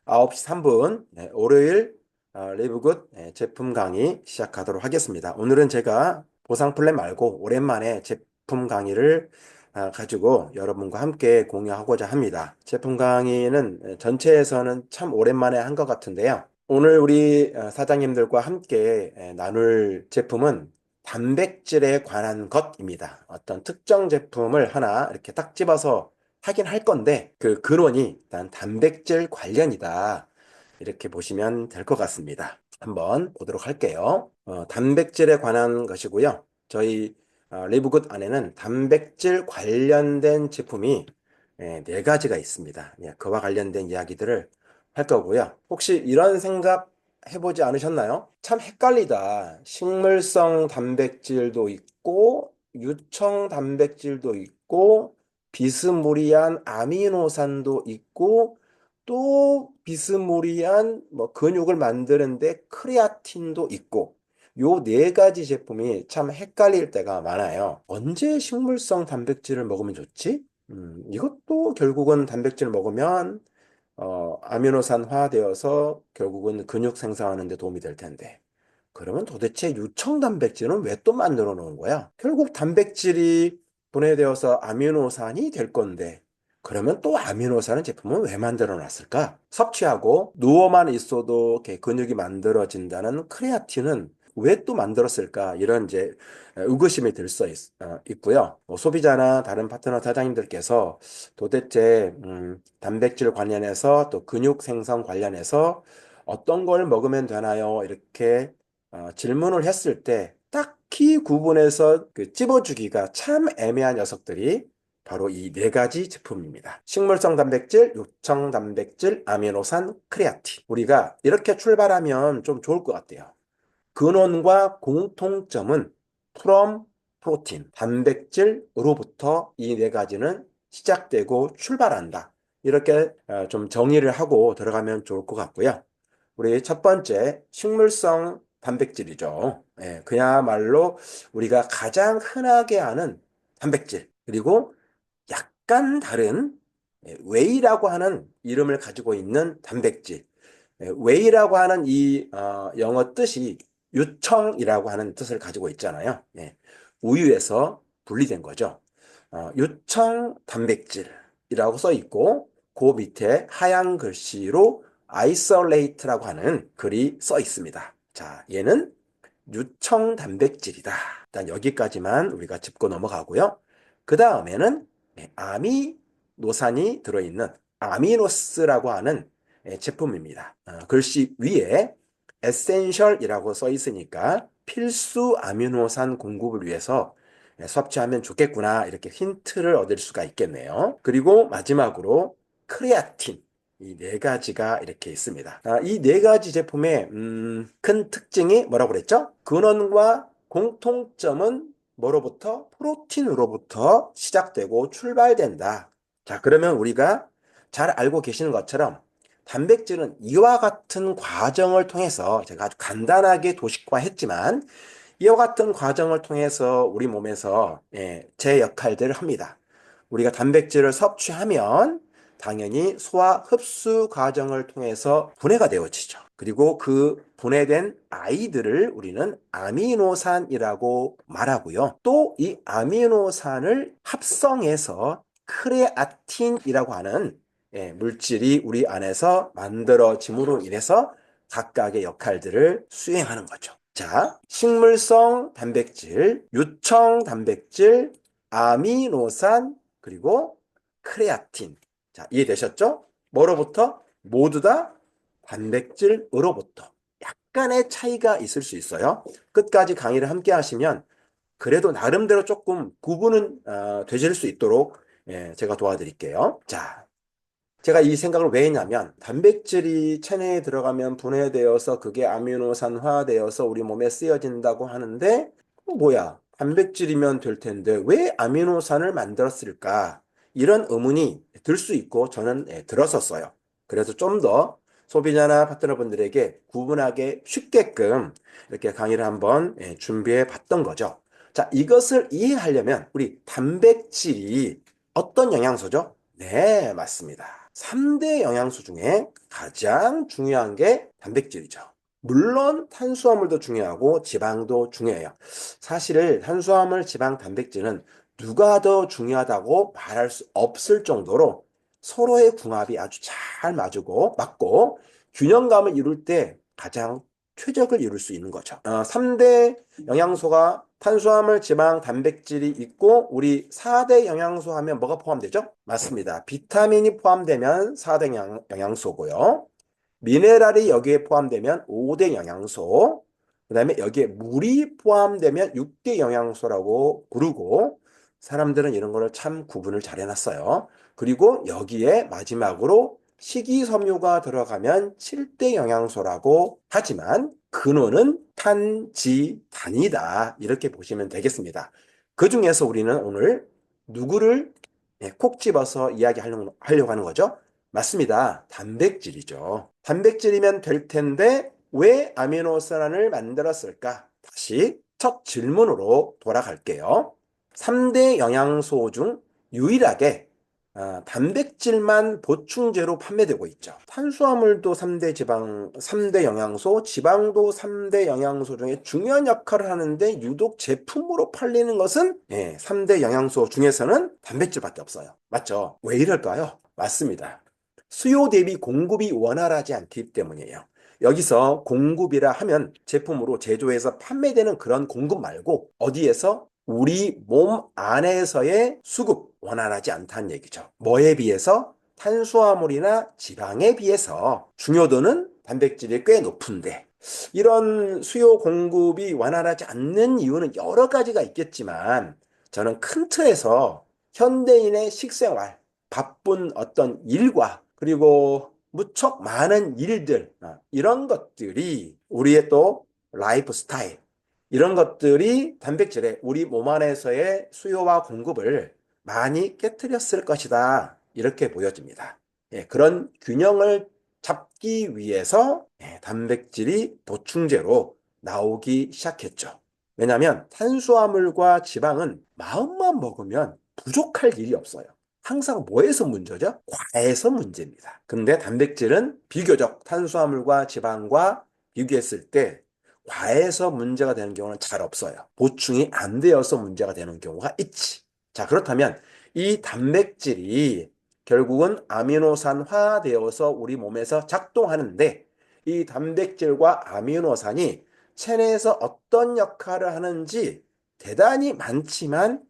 9시 3분 월요일 리브굿 제품 강의 시작하도록 하겠습니다. 오늘은 제가 보상 플랜 말고 오랜만에 제품 강의를 가지고 여러분과 함께 공유하고자 합니다. 제품 강의는 전체에서는 참 오랜만에 한 것 같은데요. 오늘 우리 사장님들과 함께 나눌 제품은 단백질에 관한 것입니다. 어떤 특정 제품을 하나 이렇게 딱 집어서 하긴 할 건데 그 근원이 일단 단백질 관련이다. 이렇게 보시면 될 것 같습니다. 한번 보도록 할게요. 단백질에 관한 것이고요. 저희 리브굿 안에는 단백질 관련된 제품이 네 가지가 있습니다. 그와 관련된 이야기들을 할 거고요. 혹시 이런 생각 해보지 않으셨나요? 참 헷갈리다. 식물성 단백질도 있고 유청 단백질도 있고 비스무리한 아미노산도 있고 또 비스무리한 뭐 근육을 만드는데 크레아틴도 있고 요 네 가지 제품이 참 헷갈릴 때가 많아요. 언제 식물성 단백질을 먹으면 좋지? 이것도 결국은 단백질 먹으면 아미노산화되어서 결국은 근육 생성하는 데 도움이 될 텐데. 그러면 도대체 유청 단백질은 왜 또 만들어 놓은 거야? 결국 단백질이 분해되어서 아미노산이 될 건데, 그러면 또 아미노산은 제품은 왜 만들어 놨을까? 섭취하고 누워만 있어도 이렇게 근육이 만들어진다는 크레아틴은 왜 또 만들었을까? 이런 이제 의구심이 들 수 있고요. 소비자나 다른 파트너 사장님들께서 도대체 단백질 관련해서 또 근육 생성 관련해서 어떤 걸 먹으면 되나요? 이렇게 질문을 했을 때 딱히 구분해서 그 찝어주기가 참 애매한 녀석들이 바로 이 네 가지 제품입니다. 식물성 단백질, 육청 단백질, 아미노산, 크레아틴. 우리가 이렇게 출발하면 좀 좋을 것 같아요. 근원과 공통점은 프롬 프로틴, 단백질으로부터 이 네 가지는 시작되고 출발한다. 이렇게 좀 정의를 하고 들어가면 좋을 것 같고요. 우리 첫 번째 식물성 단백질이죠. 그야말로 우리가 가장 흔하게 아는 단백질. 그리고 약간 다른 웨이라고 하는 이름을 가지고 있는 단백질. 웨이라고 하는 이 영어 뜻이 유청이라고 하는 뜻을 가지고 있잖아요. 우유에서 분리된 거죠. 유청 단백질이라고 써 있고 그 밑에 하얀 글씨로 isolate라고 하는 글이 써 있습니다. 자, 얘는 유청 단백질이다. 일단 여기까지만 우리가 짚고 넘어가고요. 그 다음에는 아미노산이 들어있는 아미노스라고 하는 제품입니다. 글씨 위에 에센셜이라고 써 있으니까 필수 아미노산 공급을 위해서 섭취하면 좋겠구나 이렇게 힌트를 얻을 수가 있겠네요. 그리고 마지막으로 크레아틴 이 네 가지가 이렇게 있습니다. 이 네 가지 제품의 큰 특징이 뭐라고 그랬죠? 근원과 공통점은 뭐로부터? 프로틴으로부터 시작되고 출발된다. 자, 그러면 우리가 잘 알고 계시는 것처럼 단백질은 이와 같은 과정을 통해서 제가 아주 간단하게 도식화했지만 이와 같은 과정을 통해서 우리 몸에서 제 역할들을 합니다. 우리가 단백질을 섭취하면 당연히 소화 흡수 과정을 통해서 분해가 되어지죠. 그리고 그 분해된 아이들을 우리는 아미노산이라고 말하고요. 또 이 아미노산을 합성해서 크레아틴이라고 하는 물질이 우리 안에서 만들어짐으로 인해서 각각의 역할들을 수행하는 거죠. 자, 식물성 단백질, 유청 단백질, 아미노산, 그리고 크레아틴. 자, 이해되셨죠? 뭐로부터? 모두 다 단백질으로부터. 약간의 차이가 있을 수 있어요. 끝까지 강의를 함께 하시면 그래도 나름대로 조금 구분은 되실 수 있도록 제가 도와드릴게요. 자, 제가 이 생각을 왜 했냐면 단백질이 체내에 들어가면 분해되어서 그게 아미노산화되어서 우리 몸에 쓰여진다고 하는데 뭐야? 단백질이면 될 텐데 왜 아미노산을 만들었을까? 이런 의문이 들 수 있고 저는 들었었어요. 그래서 좀 더 소비자나 파트너분들에게 구분하기 쉽게끔 이렇게 강의를 한번 준비해 봤던 거죠. 자, 이것을 이해하려면 우리 단백질이 어떤 영양소죠? 네, 맞습니다. 3대 영양소 중에 가장 중요한 게 단백질이죠. 물론 탄수화물도 중요하고 지방도 중요해요. 사실 탄수화물, 지방, 단백질은 누가 더 중요하다고 말할 수 없을 정도로 서로의 궁합이 아주 잘 맞고 균형감을 이룰 때 가장 최적을 이룰 수 있는 거죠. 3대 영양소가 탄수화물, 지방, 단백질이 있고 우리 4대 영양소 하면 뭐가 포함되죠? 맞습니다. 비타민이 포함되면 4대 영양소고요. 미네랄이 여기에 포함되면 5대 영양소, 그 다음에 여기에 물이 포함되면 6대 영양소라고 부르고 사람들은 이런 거를 참 구분을 잘 해놨어요. 그리고 여기에 마지막으로 식이섬유가 들어가면 7대 영양소라고 하지만 근원은 탄지단이다. 이렇게 보시면 되겠습니다. 그 중에서 우리는 오늘 누구를 콕 집어서 이야기하려고 하는 거죠? 맞습니다. 단백질이죠. 단백질이면 될 텐데 왜 아미노산을 만들었을까? 다시 첫 질문으로 돌아갈게요. 3대 영양소 중 유일하게 단백질만 보충제로 판매되고 있죠. 탄수화물도 3대 지방, 3대 영양소, 지방도 3대 영양소 중에 중요한 역할을 하는데 유독 제품으로 팔리는 것은 3대 영양소 중에서는 단백질밖에 없어요. 맞죠? 왜 이럴까요? 맞습니다. 수요 대비 공급이 원활하지 않기 때문이에요. 여기서 공급이라 하면 제품으로 제조해서 판매되는 그런 공급 말고 어디에서 우리 몸 안에서의 수급 원활하지 않다는 얘기죠. 뭐에 비해서? 탄수화물이나 지방에 비해서 중요도는 단백질이 꽤 높은데 이런 수요 공급이 원활하지 않는 이유는 여러 가지가 있겠지만 저는 큰 틀에서 현대인의 식생활, 바쁜 어떤 일과 그리고 무척 많은 일들, 이런 것들이 우리의 또 라이프 스타일, 이런 것들이 단백질의 우리 몸 안에서의 수요와 공급을 많이 깨뜨렸을 것이다. 이렇게 보여집니다. 그런 균형을 잡기 위해서 단백질이 보충제로 나오기 시작했죠. 왜냐하면 탄수화물과 지방은 마음만 먹으면 부족할 일이 없어요. 항상 뭐에서 문제죠? 과에서 문제입니다. 근데 단백질은 비교적 탄수화물과 지방과 비교했을 때 과에서 문제가 되는 경우는 잘 없어요. 보충이 안 되어서 문제가 되는 경우가 있지. 자, 그렇다면 이 단백질이 결국은 아미노산화되어서 우리 몸에서 작동하는데 이 단백질과 아미노산이 체내에서 어떤 역할을 하는지 대단히 많지만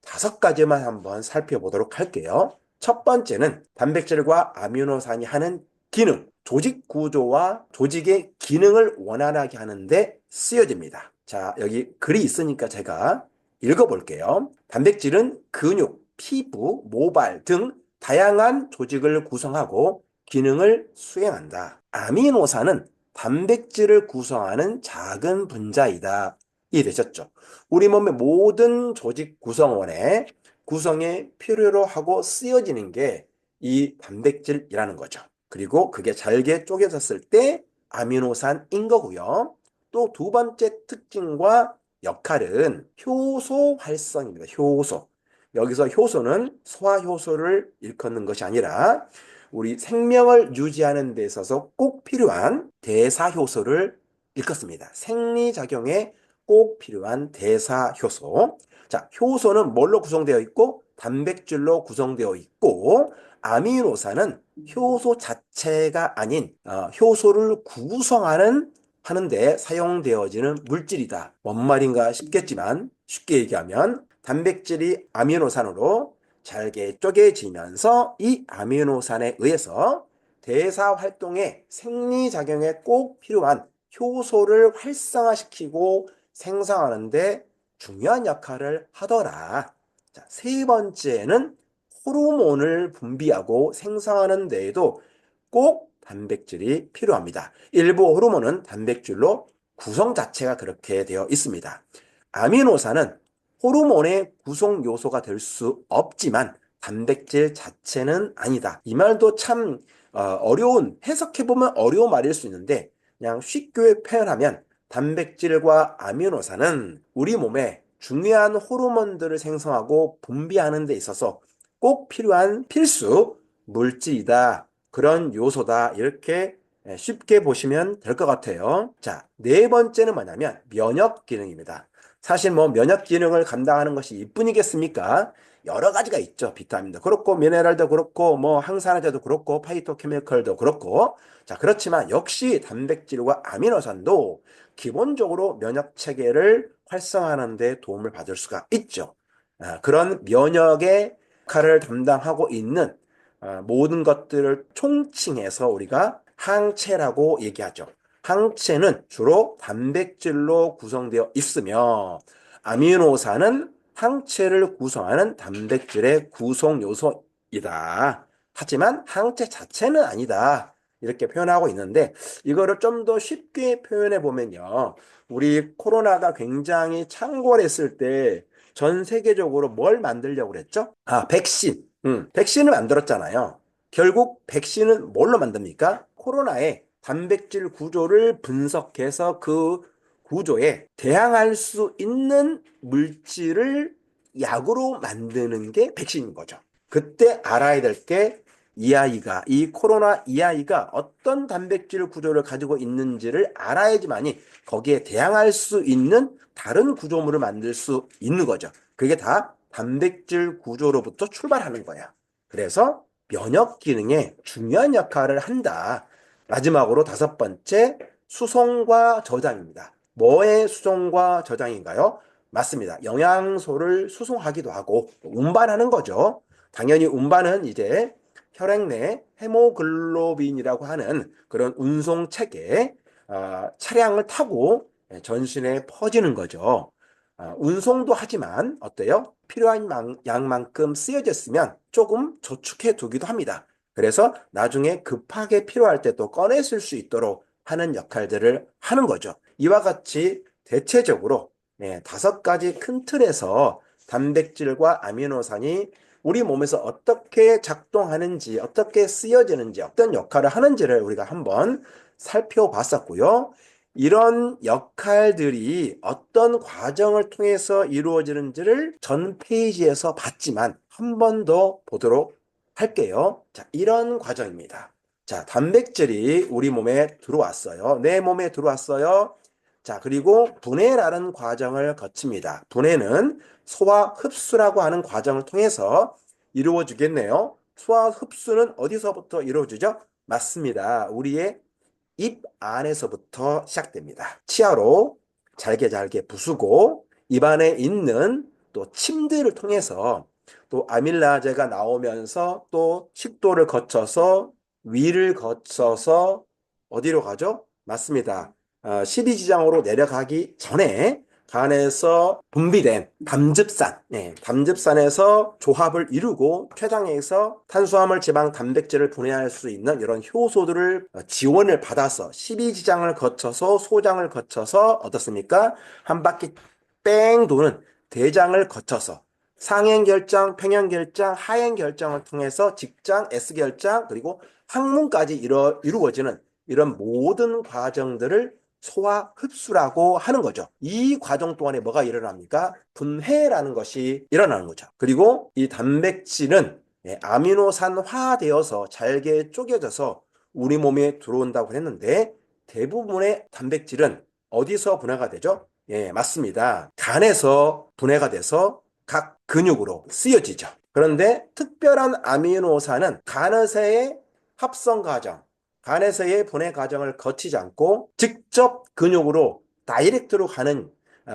5가지만 한번 살펴보도록 할게요. 첫 번째는 단백질과 아미노산이 하는 기능, 조직 구조와 조직의 기능을 원활하게 하는데 쓰여집니다. 자, 여기 글이 있으니까 제가 읽어볼게요. 단백질은 근육, 피부, 모발 등 다양한 조직을 구성하고 기능을 수행한다. 아미노산은 단백질을 구성하는 작은 분자이다. 이해되셨죠? 우리 몸의 모든 조직 구성원의 구성에 필요로 하고 쓰여지는 게 이 단백질이라는 거죠. 그리고 그게 잘게 쪼개졌을 때 아미노산인 거고요. 또 두 번째 특징과 역할은 효소 활성입니다. 효소. 여기서 효소는 소화효소를 일컫는 것이 아니라 우리 생명을 유지하는 데 있어서 꼭 필요한 대사효소를 일컫습니다. 생리작용에 꼭 필요한 대사효소. 자, 효소는 뭘로 구성되어 있고 단백질로 구성되어 있고 아미노산은 효소 자체가 아닌 효소를 구성하는 하는데 사용되어지는 물질이다. 뭔 말인가 싶겠지만 쉽게 얘기하면 단백질이 아미노산으로 잘게 쪼개지면서 이 아미노산에 의해서 대사 활동에 생리작용에 꼭 필요한 효소를 활성화시키고 생성하는데 중요한 역할을 하더라. 자, 세 번째는 호르몬을 분비하고 생성하는 데에도 꼭 단백질이 필요합니다. 일부 호르몬은 단백질로 구성 자체가 그렇게 되어 있습니다. 아미노산은 호르몬의 구성 요소가 될 수 없지만 단백질 자체는 아니다. 이 말도 참 어려운, 해석해보면 어려운 말일 수 있는데 그냥 쉽게 표현하면 단백질과 아미노산은 우리 몸에 중요한 호르몬들을 생성하고 분비하는 데 있어서 꼭 필요한 필수 물질이다. 그런 요소다. 이렇게 쉽게 보시면 될 것 같아요. 자, 네 번째는 뭐냐면 면역 기능입니다. 사실 뭐 면역 기능을 감당하는 것이 이뿐이겠습니까? 여러 가지가 있죠. 비타민도 그렇고 미네랄도 그렇고 뭐 항산화제도 그렇고 파이토케미컬도 그렇고 자, 그렇지만 역시 단백질과 아미노산도 기본적으로 면역 체계를 활성화하는 데 도움을 받을 수가 있죠. 그런 면역의 역할을 담당하고 있는 모든 것들을 총칭해서 우리가 항체라고 얘기하죠. 항체는 주로 단백질로 구성되어 있으며 아미노산은 항체를 구성하는 단백질의 구성 요소이다. 하지만 항체 자체는 아니다. 이렇게 표현하고 있는데 이거를 좀 더 쉽게 표현해 보면요. 우리 코로나가 굉장히 창궐했을 때 전 세계적으로 뭘 만들려고 그랬죠? 백신. 백신을 만들었잖아요. 결국 백신은 뭘로 만듭니까? 코로나의 단백질 구조를 분석해서 그 구조에 대항할 수 있는 물질을 약으로 만드는 게 백신인 거죠. 그때 알아야 될 게 이 코로나 이 아이가 어떤 단백질 구조를 가지고 있는지를 알아야지만이 거기에 대항할 수 있는 다른 구조물을 만들 수 있는 거죠. 그게 다 단백질 구조로부터 출발하는 거야. 그래서 면역 기능에 중요한 역할을 한다. 마지막으로 다섯 번째, 수송과 저장입니다. 뭐의 수송과 저장인가요? 맞습니다. 영양소를 수송하기도 하고 운반하는 거죠. 당연히 운반은 이제 혈액 내 헤모글로빈이라고 하는 그런 운송 체계, 차량을 타고 전신에 퍼지는 거죠. 운송도 하지만 어때요? 필요한 양만큼 쓰여졌으면 조금 저축해 두기도 합니다. 그래서 나중에 급하게 필요할 때 또 꺼내 쓸 수 있도록 하는 역할들을 하는 거죠. 이와 같이 대체적으로 다섯 가지 큰 틀에서 단백질과 아미노산이 우리 몸에서 어떻게 작동하는지, 어떻게 쓰여지는지, 어떤 역할을 하는지를 우리가 한번 살펴봤었고요. 이런 역할들이 어떤 과정을 통해서 이루어지는지를 전 페이지에서 봤지만 한 번 더 보도록 할게요. 자, 이런 과정입니다. 자, 단백질이 우리 몸에 들어왔어요. 내 몸에 들어왔어요. 자, 그리고 분해라는 과정을 거칩니다. 분해는 소화 흡수라고 하는 과정을 통해서 이루어지겠네요. 소화 흡수는 어디서부터 이루어지죠? 맞습니다. 우리의 입 안에서부터 시작됩니다. 치아로 잘게 잘게 부수고 입안에 있는 또 침들을 통해서 또 아밀라제가 나오면서 또 식도를 거쳐서 위를 거쳐서 어디로 가죠? 맞습니다. 십이지장으로 내려가기 전에 간에서 분비된 담즙산, 담즙산에서 조합을 이루고 췌장에서 탄수화물, 지방, 단백질을 분해할 수 있는 이런 효소들을 지원을 받아서 십이지장을 거쳐서 소장을 거쳐서 어떻습니까? 한 바퀴 뺑 도는 대장을 거쳐서 상행결장, 평행결장, 하행결장을 통해서 직장, S결장, 그리고 항문까지 이루어지는 이런 모든 과정들을 소화 흡수라고 하는 거죠. 이 과정 동안에 뭐가 일어납니까? 분해라는 것이 일어나는 거죠. 그리고 이 단백질은 아미노산화되어서 잘게 쪼개져서 우리 몸에 들어온다고 했는데 대부분의 단백질은 어디서 분해가 되죠? 예, 맞습니다. 간에서 분해가 돼서 각 근육으로 쓰여지죠. 그런데 특별한 아미노산은 간에서의 합성 과정, 간에서의 분해 과정을 거치지 않고 직접 근육으로 다이렉트로 가는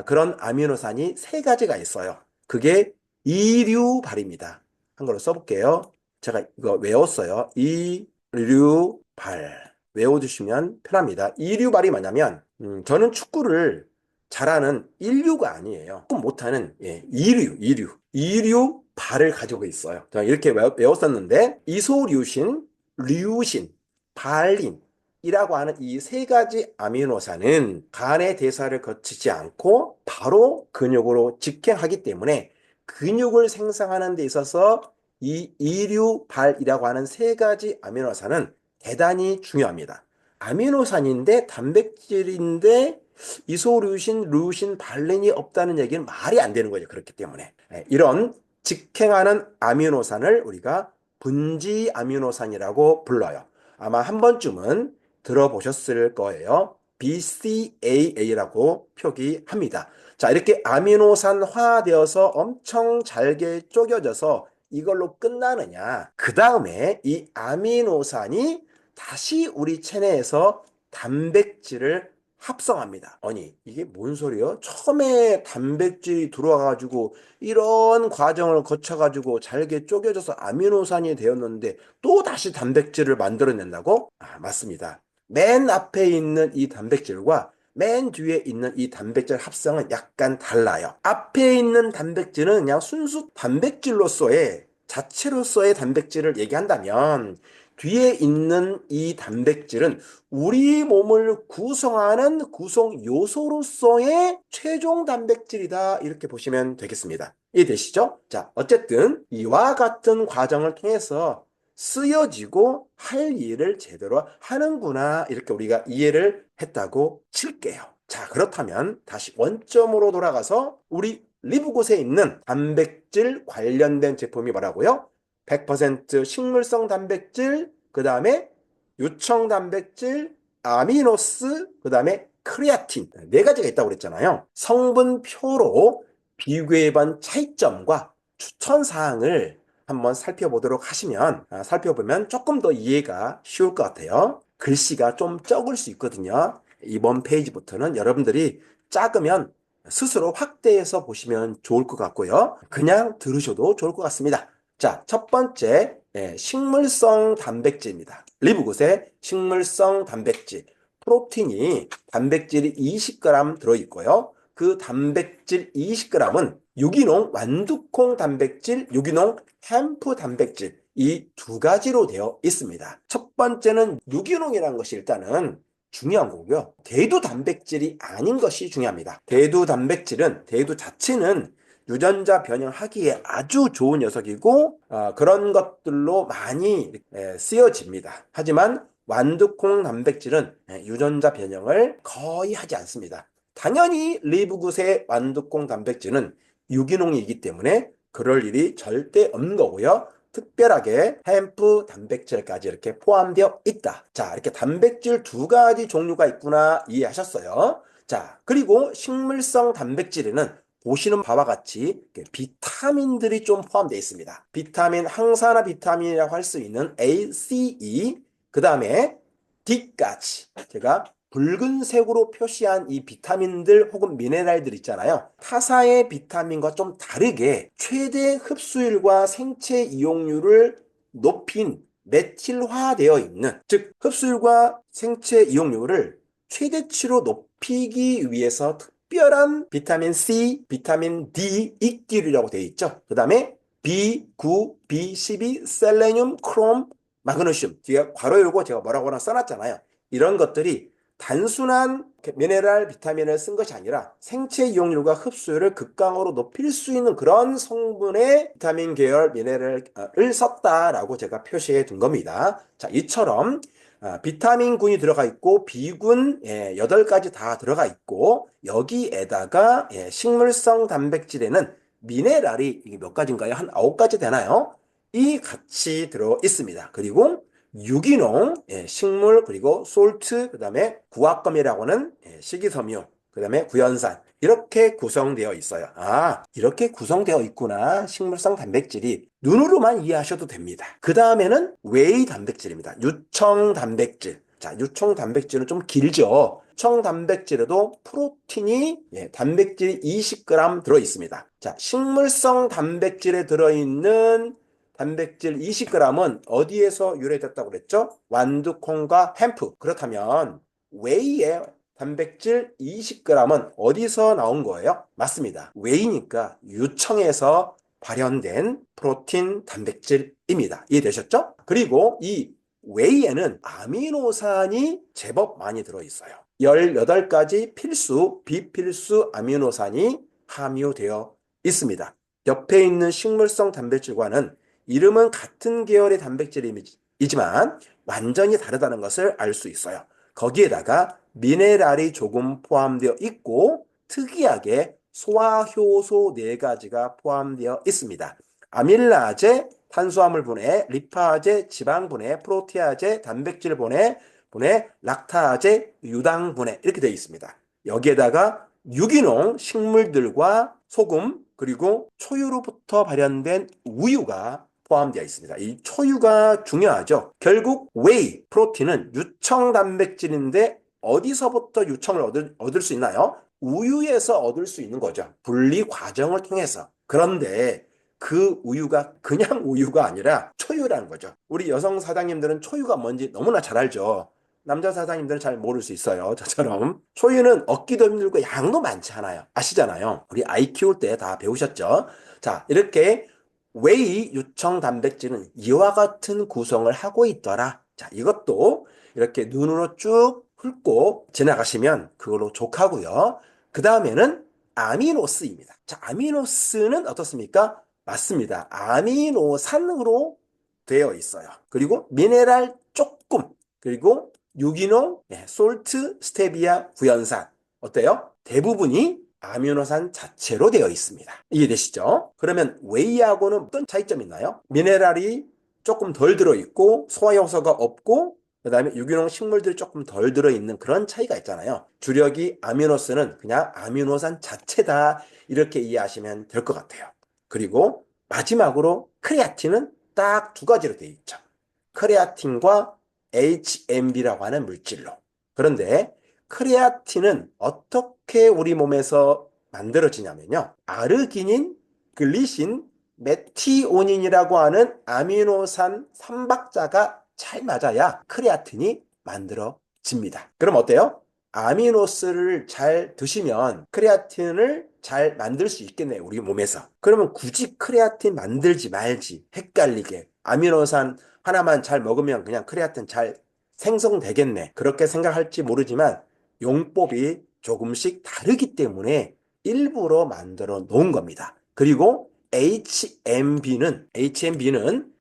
그런 아미노산이 세 가지가 있어요. 그게 이류발입니다. 한글로 써볼게요. 제가 이거 외웠어요. 이류발. 외워두시면 편합니다. 이류발이 뭐냐면 저는 축구를 잘하는 인류가 아니에요. 못하는 이류발을 가지고 있어요. 이렇게 외웠었는데 이소류신, 류신, 발린이라고 하는 이 세 가지 아미노산은 간의 대사를 거치지 않고 바로 근육으로 직행하기 때문에 근육을 생성하는 데 있어서 이 이류발이라고 하는 세 가지 아미노산은 대단히 중요합니다. 아미노산인데 단백질인데 이소류신, 류신, 발린이 없다는 얘기는 말이 안 되는 거죠. 그렇기 때문에 이런 직행하는 아미노산을 우리가 분지 아미노산이라고 불러요. 아마 한 번쯤은 들어보셨을 거예요. BCAA라고 표기합니다. 자, 이렇게 아미노산화되어서 엄청 잘게 쪼개져서 이걸로 끝나느냐? 그 다음에 이 아미노산이 다시 우리 체내에서 단백질을 합성합니다. 아니, 이게 뭔 소리요? 처음에 단백질이 들어와가지고 이런 과정을 거쳐가지고 잘게 쪼개져서 아미노산이 되었는데 또 다시 단백질을 만들어낸다고? 아, 맞습니다. 맨 앞에 있는 이 단백질과 맨 뒤에 있는 이 단백질 합성은 약간 달라요. 앞에 있는 단백질은 그냥 순수 단백질로서의 자체로서의 단백질을 얘기한다면 뒤에 있는 이 단백질은 우리 몸을 구성하는 구성 요소로서의 최종 단백질이다. 이렇게 보시면 되겠습니다. 이해되시죠? 자, 어쨌든 이와 같은 과정을 통해서 쓰여지고 할 일을 제대로 하는구나. 이렇게 우리가 이해를 했다고 칠게요. 자, 그렇다면 다시 원점으로 돌아가서 우리 리브곶에 있는 단백질 관련된 제품이 뭐라고요? 100% 식물성 단백질, 그 다음에 유청 단백질, 아미노스, 그 다음에 크레아틴. 네 가지가 있다고 그랬잖아요. 성분표로 비교해본 차이점과 추천사항을 한번 살펴보면 조금 더 이해가 쉬울 것 같아요. 글씨가 좀 적을 수 있거든요. 이번 페이지부터는 여러분들이 작으면 스스로 확대해서 보시면 좋을 것 같고요. 그냥 들으셔도 좋을 것 같습니다. 자, 첫 번째, 식물성 단백질입니다. 리브곶의 식물성 단백질. 프로틴이 단백질이 20g 들어있고요. 그 단백질 20g은 유기농 완두콩 단백질, 유기농 햄프 단백질 이 두 가지로 되어 있습니다. 첫 번째는 유기농이라는 것이 일단은 중요한 거고요. 대두 단백질이 아닌 것이 중요합니다. 대두 단백질은 대두 자체는 유전자 변형하기에 아주 좋은 녀석이고 그런 것들로 많이 쓰여집니다. 하지만 완두콩 단백질은 유전자 변형을 거의 하지 않습니다. 당연히 리브곶의 완두콩 단백질은 유기농이기 때문에 그럴 일이 절대 없는 거고요. 특별하게 햄프 단백질까지 이렇게 포함되어 있다. 자, 이렇게 단백질 두 가지 종류가 있구나 이해하셨어요? 자, 그리고 식물성 단백질에는 보시는 바와 같이 비타민들이 좀 포함되어 있습니다. 비타민, 항산화 비타민이라고 할 수 있는 A, C, E, 그 다음에 D까지. 제가 붉은색으로 표시한 이 비타민들 혹은 미네랄들 있잖아요. 타사의 비타민과 좀 다르게 최대 흡수율과 생체 이용률을 높인 메틸화되어 있는, 즉 흡수율과 생체 이용률을 최대치로 높이기 위해서 특별한 비타민 C, 비타민 D, 이끼류라고 되어 있죠. 그 다음에 B9, B12, 셀레늄, 크롬, 마그네슘. 뒤에 괄호 열고 제가 뭐라고 하나 써놨잖아요. 이런 것들이 단순한 미네랄 비타민을 쓴 것이 아니라 생체 이용률과 흡수율을 극강으로 높일 수 있는 그런 성분의 비타민 계열 미네랄을 썼다라고 제가 표시해 둔 겁니다. 자, 이처럼 비타민군이 들어가 있고 B군 8가지 다 들어가 있고 여기에다가 식물성 단백질에는 미네랄이 이게 몇 가지인가요? 한 9가지 되나요? 이 같이 들어 있습니다. 그리고 유기농, 식물, 그리고 솔트, 그 다음에 구악금이라고 하는 식이섬유, 그 다음에 구연산 이렇게 구성되어 있어요. 아, 이렇게 구성되어 있구나. 식물성 단백질이 눈으로만 이해하셔도 됩니다. 그 다음에는 웨이 단백질입니다. 유청 단백질. 자, 유청 단백질은 좀 길죠. 유청 단백질에도 프로틴이 단백질이 20g 들어 있습니다. 자, 식물성 단백질에 들어있는 단백질 20g은 어디에서 유래됐다고 그랬죠? 완두콩과 햄프. 그렇다면 웨이의 단백질 20g은 어디서 나온 거예요? 맞습니다. 웨이니까 유청에서 발현된 프로틴 단백질입니다. 이해되셨죠? 그리고 이 웨이에는 아미노산이 제법 많이 들어있어요. 18가지 필수, 비필수 아미노산이 함유되어 있습니다. 옆에 있는 식물성 단백질과는 이름은 같은 계열의 단백질이지만 완전히 다르다는 것을 알 수 있어요. 거기에다가 미네랄이 조금 포함되어 있고 특이하게 소화효소 4가지가 포함되어 있습니다. 아밀라제, 탄수화물 분해, 리파제, 지방 분해, 프로티아제, 단백질 분해, 락타제, 유당 분해 이렇게 되어 있습니다. 여기에다가 유기농 식물들과 소금 그리고 초유로부터 발현된 우유가 포함되어 있습니다. 이 초유가 중요하죠. 결국 웨이 프로틴은 유청 단백질인데 어디서부터 유청을 얻을 수 있나요? 우유에서 얻을 수 있는 거죠. 분리 과정을 통해서. 그런데 그 우유가 그냥 우유가 아니라 초유라는 거죠. 우리 여성 사장님들은 초유가 뭔지 너무나 잘 알죠. 남자 사장님들은 잘 모를 수 있어요. 저처럼. 초유는 얻기도 힘들고 양도 많지 않아요. 아시잖아요. 우리 아이 키울 때 다 배우셨죠? 자, 이렇게 웨이 유청 단백질은 이와 같은 구성을 하고 있더라. 자, 이것도 이렇게 눈으로 쭉 훑고 지나가시면 그걸로 족하고요. 그 다음에는 아미노스입니다. 자, 아미노스는 어떻습니까? 맞습니다. 아미노산으로 되어 있어요. 그리고 미네랄 조금, 그리고 유기농, 솔트, 스테비아, 구연산. 어때요? 대부분이 아미노산 자체로 되어 있습니다. 이해되시죠? 그러면 웨이하고는 어떤 차이점이 있나요? 미네랄이 조금 덜 들어있고 소화효소가 없고 그 다음에 유기농 식물들이 조금 덜 들어있는 그런 차이가 있잖아요. 주력이 아미노스는 그냥 아미노산 자체다 이렇게 이해하시면 될 것 같아요. 그리고 마지막으로 크레아틴은 딱 두 가지로 되어 있죠. 크레아틴과 HMB라고 하는 물질로. 그런데 크레아틴은 어떻게 우리 몸에서 만들어지냐면요. 아르기닌, 글리신, 메티오닌이라고 하는 아미노산 3박자가 잘 맞아야 크레아틴이 만들어집니다. 그럼 어때요? 아미노스를 잘 드시면 크레아틴을 잘 만들 수 있겠네요, 우리 몸에서. 그러면 굳이 크레아틴 만들지 말지, 헷갈리게. 아미노산 하나만 잘 먹으면 그냥 크레아틴 잘 생성되겠네. 그렇게 생각할지 모르지만 용법이 조금씩 다르기 때문에 일부러 만들어 놓은 겁니다. 그리고 HMB는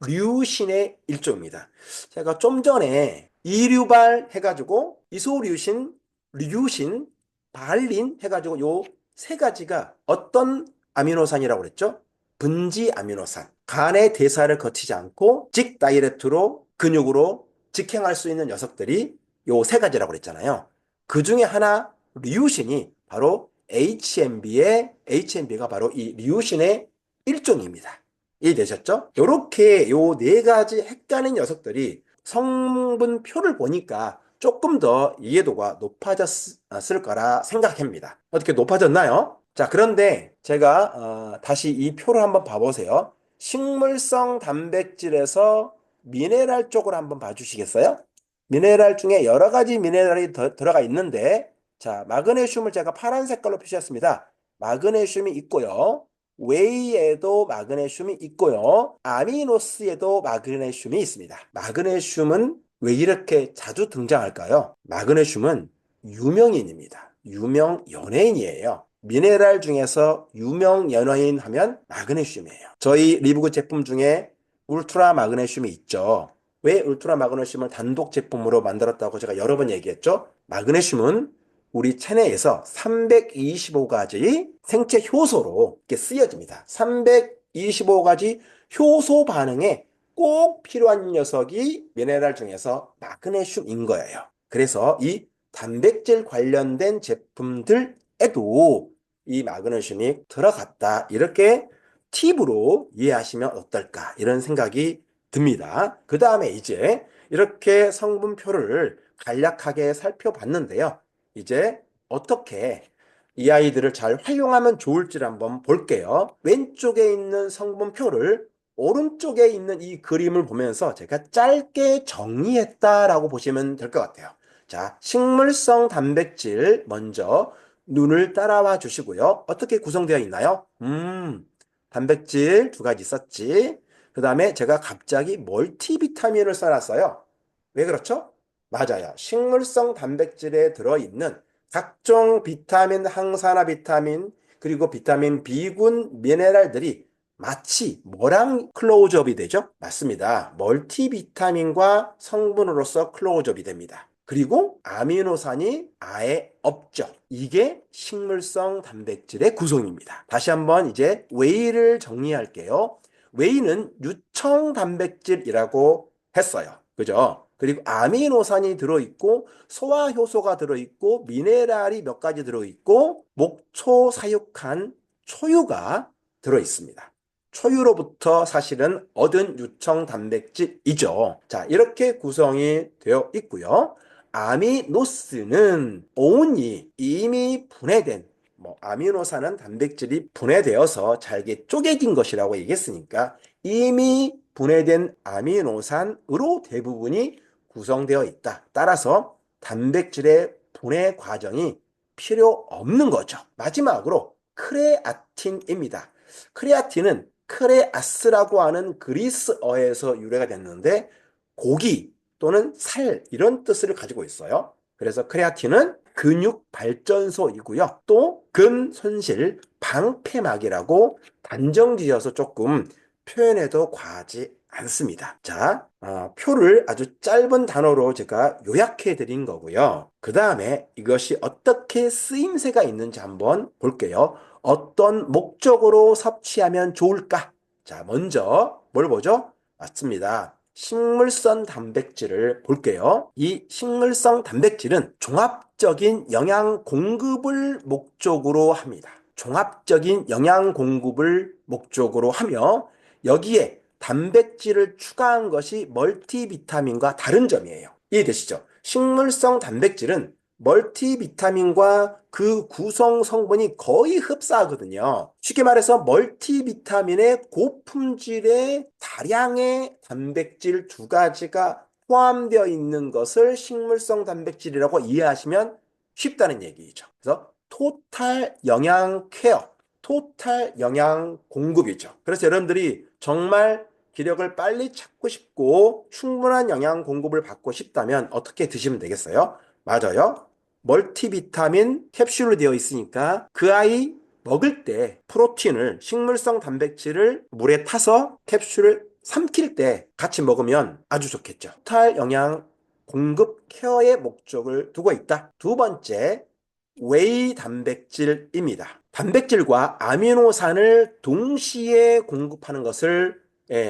류신의 일종입니다. 제가 좀 전에 이류발 해가지고 이소류신, 류신, 발린 해가지고 요 세 가지가 어떤 아미노산이라고 그랬죠? 분지 아미노산. 간의 대사를 거치지 않고 직다이렉트로 근육으로 직행할 수 있는 녀석들이 요 세 가지라고 그랬잖아요. 그 중에 하나 류신이 바로 HMB가 바로 이 류신의 일종입니다. 이해되셨죠? 이렇게 요 네 가지 헷갈린 녀석들이 성분표를 보니까 조금 더 이해도가 높아졌을 거라 생각합니다. 어떻게 높아졌나요? 자, 그런데 제가 다시 이 표를 한번 봐보세요. 식물성 단백질에서 미네랄 쪽으로 한번 봐주시겠어요? 미네랄 중에 여러 가지 미네랄이 들어가 있는데, 자, 마그네슘을 제가 파란 색깔로 표시했습니다. 마그네슘이 있고요. 웨이에도 마그네슘이 있고요. 아미노스에도 마그네슘이 있습니다. 마그네슘은 왜 이렇게 자주 등장할까요? 마그네슘은 유명인입니다. 유명 연예인이에요. 미네랄 중에서 유명 연예인 하면 마그네슘이에요. 저희 리브그 제품 중에 울트라 마그네슘이 있죠. 왜 울트라 마그네슘을 단독 제품으로 만들었다고 제가 여러 번 얘기했죠? 마그네슘은 우리 체내에서 325가지 생체 효소로 이렇게 쓰여집니다. 325가지 효소 반응에 꼭 필요한 녀석이 미네랄 중에서 마그네슘인 거예요. 그래서 이 단백질 관련된 제품들에도 이 마그네슘이 들어갔다. 이렇게 팁으로 이해하시면 어떨까? 이런 생각이 듭니다. 그 다음에 이제 이렇게 성분표를 간략하게 살펴봤는데요. 이제 어떻게 이 아이들을 잘 활용하면 좋을지를 한번 볼게요. 왼쪽에 있는 성분표를 오른쪽에 있는 이 그림을 보면서 제가 짧게 정리했다라고 보시면 될 것 같아요. 자, 식물성 단백질 먼저 눈을 따라와 주시고요. 어떻게 구성되어 있나요? 단백질 두 가지 있었지. 그 다음에 제가 갑자기 멀티비타민을 써놨어요. 왜 그렇죠? 맞아요. 식물성 단백질에 들어있는 각종 비타민, 항산화 비타민, 그리고 비타민 B군 미네랄들이 마치 뭐랑 클로즈업이 되죠? 맞습니다. 멀티비타민과 성분으로서 클로즈업이 됩니다. 그리고 아미노산이 아예 없죠. 이게 식물성 단백질의 구성입니다. 다시 한번 이제 웨이를 정리할게요. 웨이는 유청 단백질이라고 했어요. 그죠? 그리고 아미노산이 들어있고 소화 효소가 들어있고 미네랄이 몇 가지 들어있고 목초 사육한 초유가 들어있습니다. 초유로부터 사실은 얻은 유청 단백질이죠. 자, 이렇게 구성이 되어 있고요. 아미노스는 온이 이미 분해된 아미노산은 단백질이 분해되어서 잘게 쪼개진 것이라고 얘기했으니까 이미 분해된 아미노산으로 대부분이 구성되어 있다. 따라서 단백질의 분해 과정이 필요 없는 거죠. 마지막으로 크레아틴입니다. 크레아틴은 크레아스라고 하는 그리스어에서 유래가 됐는데 고기 또는 살 이런 뜻을 가지고 있어요. 그래서 크레아틴은 근육 발전소이고요. 또 근손실 방패막이라고 단정 지어서 조금 표현해도 과하지 않습니다. 자, 표를 아주 짧은 단어로 제가 요약해 드린 거고요. 그 다음에 이것이 어떻게 쓰임새가 있는지 한번 볼게요. 어떤 목적으로 섭취하면 좋을까? 자, 먼저 뭘 보죠? 맞습니다. 식물성 단백질을 볼게요. 이 식물성 단백질은 종합적인 영양 공급을 목적으로 합니다. 종합적인 영양 공급을 목적으로 하며 여기에 단백질을 추가한 것이 멀티비타민과 다른 점이에요. 이해되시죠? 식물성 단백질은 멀티비타민과 그 구성 성분이 거의 흡사하거든요. 쉽게 말해서 멀티비타민의 고품질의 다량의 단백질 두 가지가 포함되어 있는 것을 식물성 단백질이라고 이해하시면 쉽다는 얘기죠. 그래서 토탈 영양 케어, 토탈 영양 공급이죠. 그래서 여러분들이 정말 기력을 빨리 찾고 싶고 충분한 영양 공급을 받고 싶다면 어떻게 드시면 되겠어요? 맞아요. 멀티비타민 캡슐로 되어 있으니까 그 아이 먹을 때 프로틴을 식물성 단백질을 물에 타서 캡슐을 삼킬 때 같이 먹으면 아주 좋겠죠. 토탈 영양 공급 케어의 목적을 두고 있다. 두 번째, 웨이 단백질입니다. 단백질과 아미노산을 동시에 공급하는 것을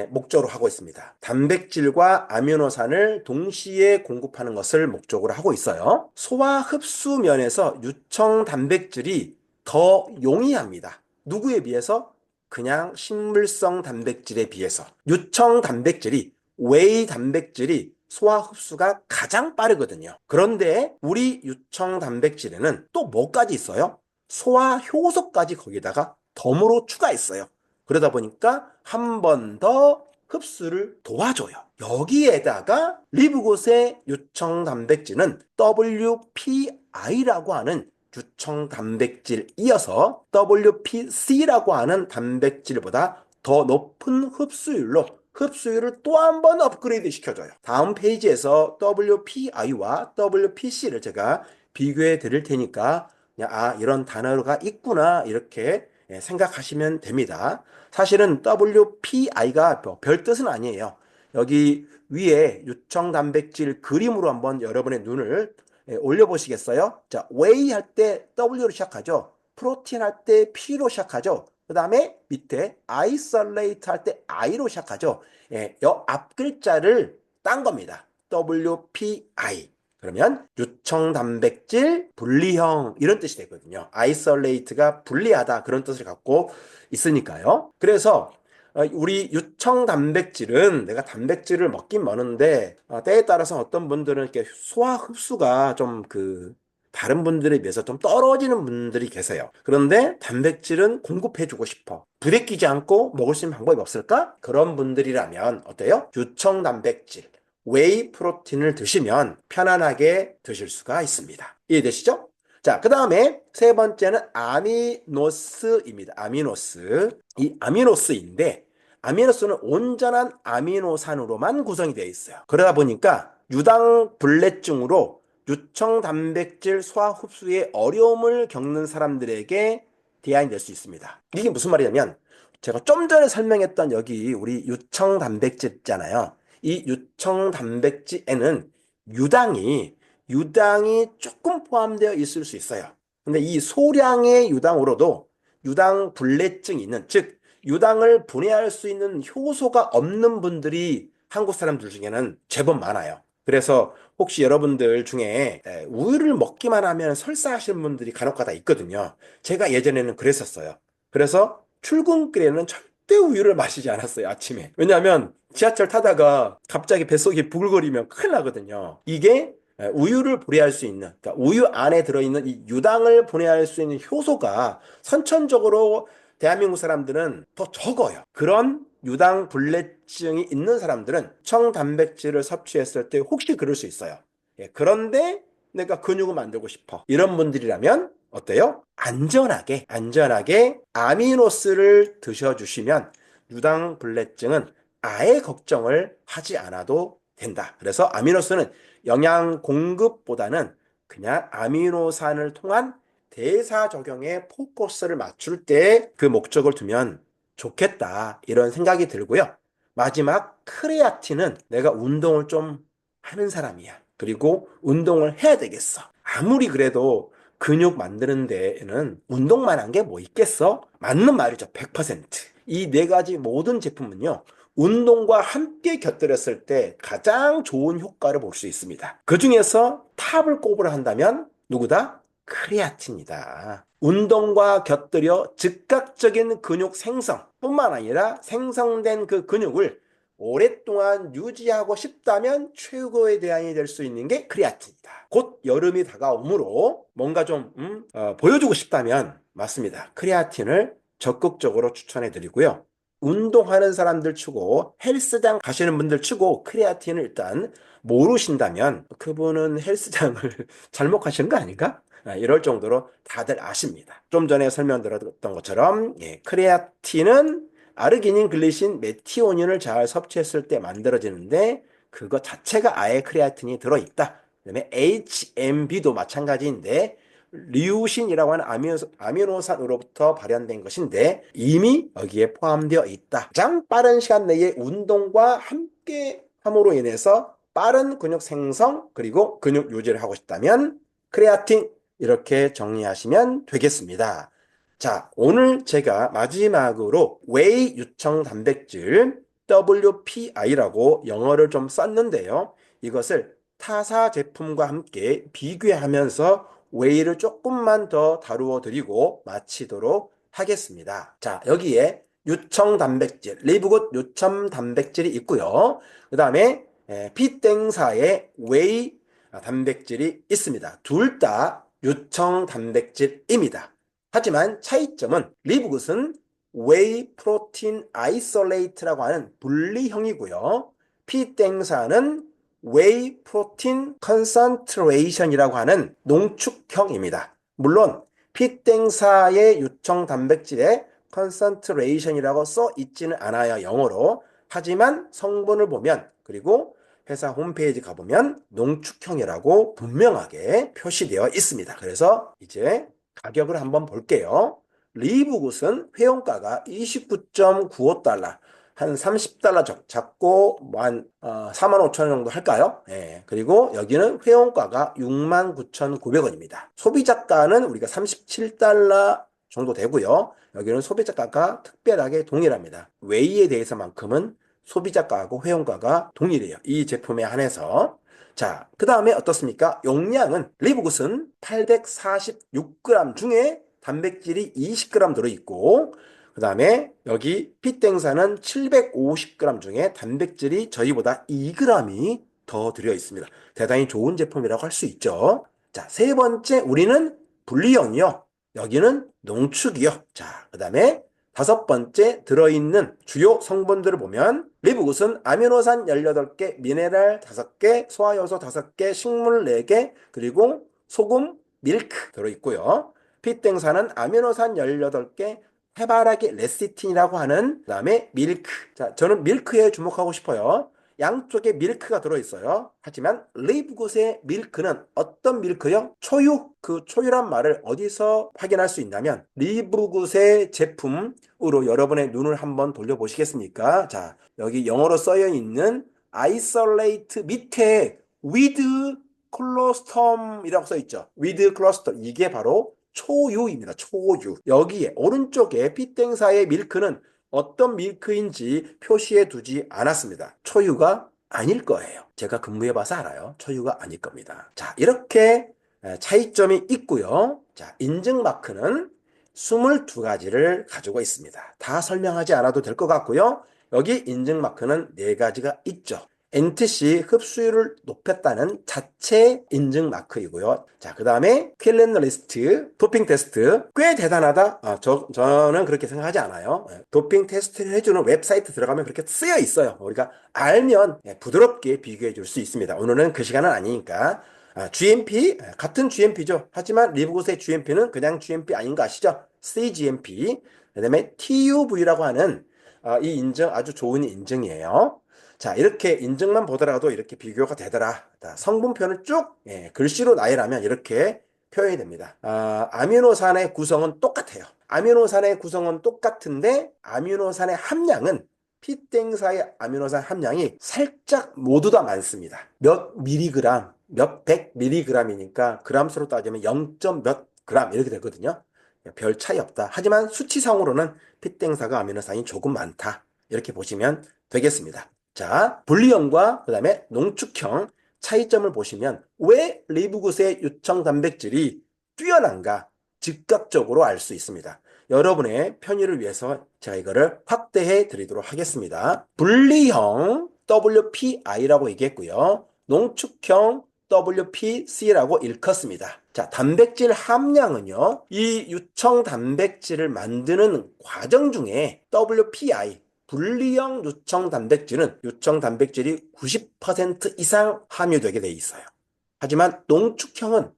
목적으로 하고 있습니다. 단백질과 아미노산을 동시에 공급하는 것을 목적으로 하고 있어요. 소화 흡수 면에서 유청 단백질이 더 용이합니다. 누구에 비해서? 그냥 식물성 단백질에 비해서. 유청 단백질이, 웨이 단백질이 소화 흡수가 가장 빠르거든요. 그런데 우리 유청 단백질에는 또 뭐까지 있어요? 소화 효소까지 거기다가 덤으로 추가했어요. 그러다 보니까 한 번 더 흡수를 도와줘요. 여기에다가 리브곶의 유청 단백질은 WPI라고 하는 유청 단백질이어서 WPC라고 하는 단백질보다 더 높은 흡수율을 또 한 번 업그레이드 시켜줘요. 다음 페이지에서 WPI와 WPC를 제가 비교해 드릴 테니까 이런 단어가 있구나 이렇게 생각하시면 됩니다. 사실은 WPI가 별 뜻은 아니에요. 여기 위에 유청 단백질 그림으로 한번 여러분의 눈을 올려보시겠어요? 자, 웨이 할 때 W로 시작하죠. 프로틴 할 때 P로 시작하죠. 그 다음에 밑에 isolate 할 때 I로 시작하죠. 여 앞 글자를 딴 겁니다. WPI. 그러면 유청 단백질 분리형 이런 뜻이 되거든요. isolate가 분리하다 그런 뜻을 갖고 있으니까요. 그래서 우리 유청 단백질은 내가 단백질을 먹긴 먹는데 때에 따라서 어떤 분들은 이렇게 소화 흡수가 좀 다른 분들에 비해서 좀 떨어지는 분들이 계세요. 그런데 단백질은 공급해주고 싶어. 부대끼지 않고 먹을 수 있는 방법이 없을까? 그런 분들이라면 어때요? 유청 단백질, 웨이 프로틴을 드시면 편안하게 드실 수가 있습니다. 이해되시죠? 자, 그 다음에 세 번째는 아미노스입니다. 아미노스. 이 아미노스인데, 아미노스는 온전한 아미노산으로만 구성이 되어 있어요. 그러다 보니까 유당불내증으로 유청 단백질 소화 흡수에 어려움을 겪는 사람들에게 대안이 될 수 있습니다. 이게 무슨 말이냐면, 제가 좀 전에 설명했던 여기 우리 유청 단백질 있잖아요. 이 유청 단백질에는 유당이 조금 포함되어 있을 수 있어요. 근데 이 소량의 유당으로도 유당 불내증이 있는, 즉 유당을 분해할 수 있는 효소가 없는 분들이 한국 사람들 중에는 제법 많아요. 그래서 혹시 여러분들 중에 우유를 먹기만 하면 설사하시는 분들이 간혹가다 있거든요. 제가 예전에는 그랬었어요. 그래서 출근길에는 절대 우유를 마시지 않았어요, 아침에. 왜냐하면 지하철 타다가 갑자기 뱃속이 부글거리면 큰일 나거든요. 이게 우유를 분해할 수 있는, 그러니까 우유 안에 들어있는 이 유당을 분해할 수 있는 효소가 선천적으로 대한민국 사람들은 더 적어요. 그런 유당 불내증이 있는 사람들은 청단백질을 섭취했을 때 혹시 그럴 수 있어요. 그런데 내가 근육을 만들고 싶어. 이런 분들이라면 어때요? 안전하게 아미노스를 드셔주시면 유당 불내증은 아예 걱정을 하지 않아도 된다. 그래서 아미노스는 영양 공급보다는 그냥 아미노산을 통한 대사 적용에 포커스를 맞출 때 그 목적을 두면 좋겠다. 이런 생각이 들고요. 마지막 크레아틴은 내가 운동을 좀 하는 사람이야. 그리고 운동을 해야 되겠어. 아무리 그래도 근육 만드는 데에는 운동만 한 게 뭐 있겠어? 맞는 말이죠. 100%. 이 네 가지 모든 제품은요. 운동과 함께 곁들였을 때 가장 좋은 효과를 볼 수 있습니다. 그 중에서 탑을 꼽으라 한다면 누구다? 크레아틴이다. 운동과 곁들여 즉각적인 근육 생성뿐만 아니라 생성된 그 근육을 오랫동안 유지하고 싶다면 최고의 대안이 될 수 있는 게 크레아틴이다. 곧 여름이 다가오므로 뭔가 좀 보여주고 싶다면 맞습니다. 크레아틴을 적극적으로 추천해 드리고요. 운동하는 사람들 치고 헬스장 가시는 분들 치고 크레아틴을 일단 모르신다면 그분은 헬스장을 잘못 가시는 거 아닌가? 이럴 정도로 다들 아십니다. 좀 전에 설명드렸던 것처럼 크레아틴은 아르기닌, 글리신, 메티오닌을 잘 섭취했을 때 만들어지는데 그것 자체가 아예 크레아틴이 들어있다. 그다음에 HMB도 마찬가지인데 류신이라고 하는 아미노산으로부터 발현된 것인데 이미 여기에 포함되어 있다. 가장 빠른 시간 내에 운동과 함께 함으로 인해서 빠른 근육 생성 그리고 근육 유지를 하고 싶다면 크레아틴 이렇게 정리하시면 되겠습니다. 자, 오늘 제가 마지막으로 웨이 유청 단백질 WPI라고 영어를 좀 썼는데요. 이것을 타사 제품과 함께 비교하면서 웨이를 조금만 더 다루어 드리고 마치도록 하겠습니다. 자, 여기에 유청 단백질, 리브굿 유청 단백질이 있고요. 그 다음에 피땡사의 웨이 단백질이 있습니다. 둘 다 유청 단백질입니다. 하지만 차이점은 리브굿은 웨이 프로틴 아이솔레이트라고 하는 분리형이고요. 피땡사는 웨이 프로틴 컨센트레이션이라고 하는 농축형입니다. 물론 피땡사의 유청 단백질에 컨센트레이션이라고 써 있지는 않아요, 영어로. 하지만 성분을 보면 그리고 회사 홈페이지 가보면 농축형이라고 분명하게 표시되어 있습니다. 그래서 이제 가격을 한번 볼게요. 리브굿은 회원가가 29.95달러, 한 30달러 잡고 한 4만 5천 원 정도 할까요? 예. 그리고 여기는 회원가가 69,900원입니다. 소비자가는 우리가 37달러 정도 되고요. 여기는 소비자가가 특별하게 동일합니다. 웨이에 대해서만큼은 소비자가하고 회원가가 동일해요. 이 제품에 한해서. 자, 그 다음에 어떻습니까? 용량은 리브굿은 846g 중에 단백질이 20g 들어있고 그 다음에 여기 피땡사는 750g 중에 단백질이 저희보다 2g이 더 들어있습니다. 대단히 좋은 제품이라고 할 수 있죠. 자, 세 번째 우리는 분리형이요. 여기는 농축이요. 자, 그 다음에 다섯 번째 들어있는 주요 성분들을 보면 리브굿은 아미노산 18개, 미네랄 5개, 소화효소 5개, 식물 4개, 그리고 소금, 밀크 들어있고요. 피땡사는 아미노산 18개, 해바라기 레시틴이라고 하는 그다음에 밀크. 자, 저는 밀크에 주목하고 싶어요. 양쪽에 밀크가 들어있어요. 하지만 리브굿의 밀크는 어떤 밀크요? 초유. 그 초유란 말을 어디서 확인할 수 있냐면 리브굿의 제품으로 여러분의 눈을 한번 돌려보시겠습니까? 자, 여기 영어로 써여 있는 isolate 밑에 with colostrum 이라고 써 있죠. with colostrum 이게 바로 초유입니다. 초유. 여기에 오른쪽에 피땡사의 밀크는 어떤 밀크인지 표시해 두지 않았습니다. 초유가 아닐 거예요. 제가 근무해봐서 알아요. 초유가 아닐 겁니다. 자, 이렇게 차이점이 있고요. 자, 인증 마크는 22가지를 가지고 있습니다. 다 설명하지 않아도 될 것 같고요. 여기 인증 마크는 4가지가 있죠. NTC 흡수율을 높였다는 자체 인증 마크이고요. 자, 그 다음에 킬렌 리스트, 도핑 테스트. 꽤 대단하다. 저는 그렇게 생각하지 않아요. 도핑 테스트를 해주는 웹사이트 들어가면 그렇게 쓰여 있어요. 우리가 알면 부드럽게 비교해 줄 수 있습니다. 오늘은 그 시간은 아니니까. GMP, 같은 GMP죠. 하지만 리브굿의 GMP는 그냥 GMP 아닌 거 아시죠? CGMP. 그 다음에 TUV라고 하는 이 인증 아주 좋은 인증이에요. 자, 이렇게 인증만 보더라도 이렇게 비교가 되더라. 성분표는 쭉 글씨로 나열하면 이렇게 표현이 됩니다. 아미노산의 구성은 똑같아요. 아미노산의 구성은 똑같은데 아미노산의 함량은 피땡사의 아미노산 함량이 살짝 모두 다 많습니다. 몇 미리그램, 몇백 미리그램이니까 그람수로 따지면 0. 몇 그램 이렇게 되거든요. 별 차이 없다. 하지만 수치상으로는 피땡사가 아미노산이 조금 많다. 이렇게 보시면 되겠습니다. 자, 분리형과 그 다음에 농축형 차이점을 보시면 왜 리브굿의 유청 단백질이 뛰어난가 즉각적으로 알 수 있습니다. 여러분의 편의를 위해서 제가 이거를 확대해 드리도록 하겠습니다. 분리형 WPI라고 얘기했고요. 농축형 WPC라고 일컫습니다. 자, 단백질 함량은요, 이 유청 단백질을 만드는 과정 중에 WPI, 분리형 유청 단백질은 유청 단백질이 90% 이상 함유되게 돼 있어요. 하지만 농축형은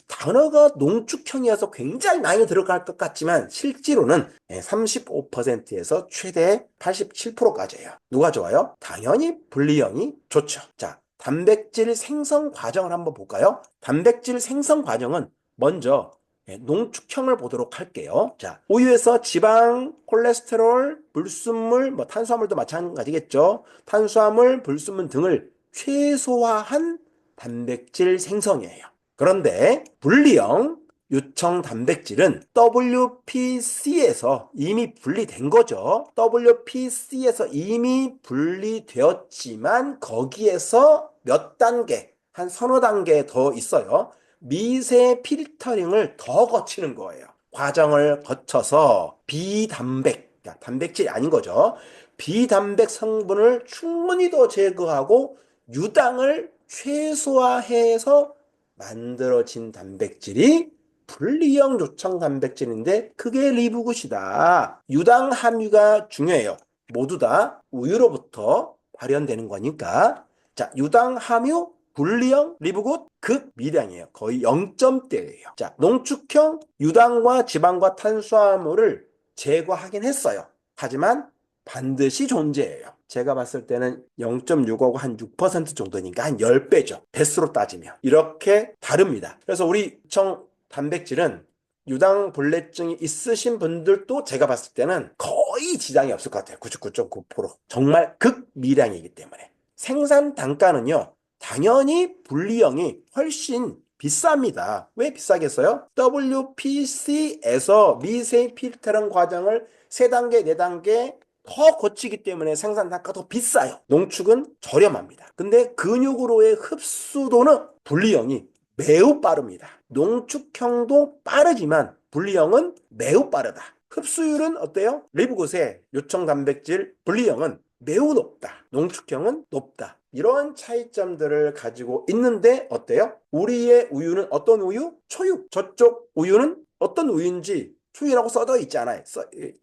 단어가 농축형이어서 굉장히 많이 들어갈 것 같지만 실제로는 35%에서 최대 87%까지예요. 누가 좋아요? 당연히 분리형이 좋죠. 자, 단백질 생성 과정을 한번 볼까요? 단백질 생성 과정은 먼저 농축형을 보도록 할게요. 자, 우유에서 지방, 콜레스테롤, 불순물, 탄수화물도 마찬가지겠죠. 탄수화물, 불순물 등을 최소화한 단백질 생성이에요. 그런데 분리형 유청 단백질은 WPC에서 이미 분리된 거죠. WPC에서 이미 분리되었지만 거기에서 몇 단계, 한 서너 단계 더 있어요. 미세 필터링을 더 거치는 거예요. 과정을 거쳐서 비단백, 단백질이 아닌 거죠. 비단백 성분을 충분히 더 제거하고 유당을 최소화해서 만들어진 단백질이 분리형 요청 단백질인데 그게 리브굿이다. 유당 함유가 중요해요. 모두 다 우유로부터 발현되는 거니까. 자, 유당 함유 분리형 리브굿 극미량이에요. 거의 0점대예요. 자, 농축형 유당과 지방과 탄수화물을 제거하긴 했어요. 하지만 반드시 존재해요. 제가 봤을 때는 0.6하고 한 6% 정도니까 한 10배죠. 배수로 따지면. 이렇게 다릅니다. 그래서 우리 청 단백질은 유당불내증이 있으신 분들도 제가 봤을 때는 거의 지장이 없을 것 같아요. 99.9%. 정말 극미량이기 때문에. 생산 단가는요. 당연히 분리형이 훨씬 비쌉니다. 왜 비싸겠어요? WPC에서 미세 필터링 과정을 3단계, 4단계 더 거치기 때문에 생산 단가도 비싸요. 농축은 저렴합니다. 근데 근육으로의 흡수도는 분리형이 매우 빠릅니다. 농축형도 빠르지만 분리형은 매우 빠르다. 흡수율은 어때요? 리브굿의 요청 단백질 분리형은 매우 높다. 농축형은 높다. 이런 차이점들을 가지고 있는데 어때요? 우리의 우유는 어떤 우유? 초유. 저쪽 우유는 어떤 우유인지 초유라고 써져 있지 않아요.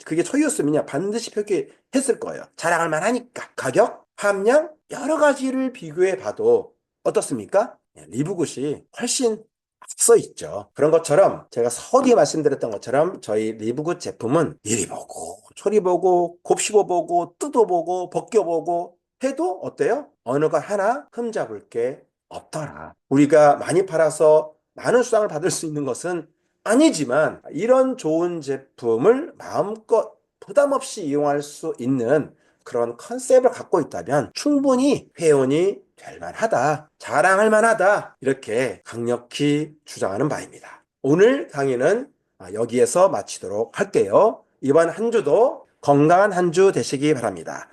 그게 초유였으면 반드시 표기했을 거예요. 자랑할 만하니까. 가격, 함량, 여러 가지를 비교해 봐도 어떻습니까? 리브굿이 훨씬 앞서 있죠. 그런 것처럼 제가 서두에 말씀드렸던 것처럼 저희 리브굿 제품은 이리 보고 저리 보고 곱씹어 보고 뜯어 보고 벗겨 보고 해도 어때요? 어느 것 하나 흠잡을 게 없더라. 우리가 많이 팔아서 많은 수당을 받을 수 있는 것은 아니지만 이런 좋은 제품을 마음껏 부담 없이 이용할 수 있는 그런 컨셉을 갖고 있다면 충분히 회원이 될 만하다, 자랑할 만하다 이렇게 강력히 주장하는 바입니다. 오늘 강의는 여기에서 마치도록 할게요. 이번 한 주도 건강한 한 주 되시기 바랍니다.